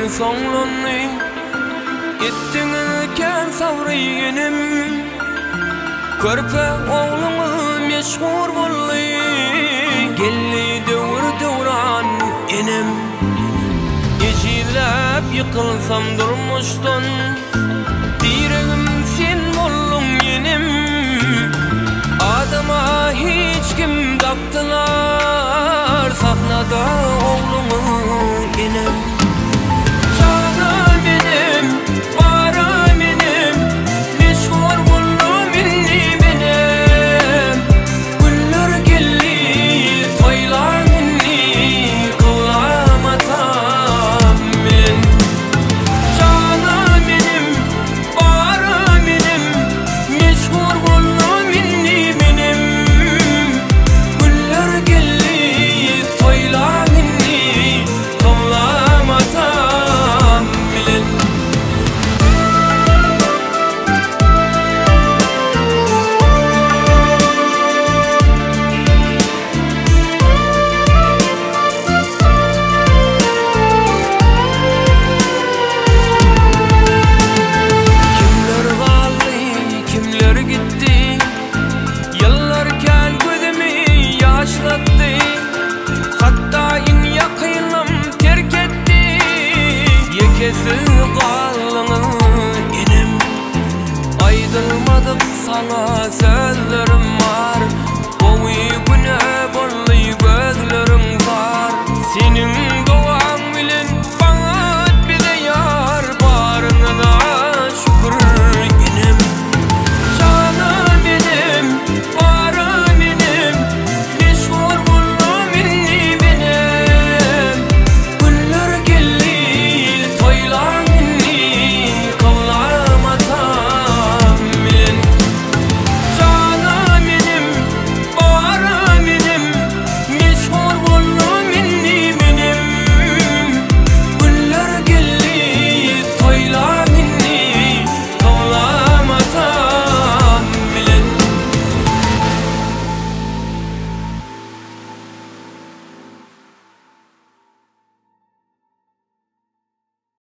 soňlany etdiňken sabrýynym körpe oğlumy meşhur boldy gelli döwran enem ejizläp ýykylsam durmuşdan diregim sen boldun enem adama hiç kim tapdylar sahnada oğlumy enem canım benim barım benim meşhur boldum inni benim güller geldi toylar inni kılamatam men canım benim barım benim meşhur boldum inni benim güller geldi toylar inni kılamatam men kimler galdy kimler gitti yıllar kel gözümü yaşlatdı hatta in yakınım terk etti yekesi galını enem aydılmadık sana sözlerim var o güne bolly gözlerim var senin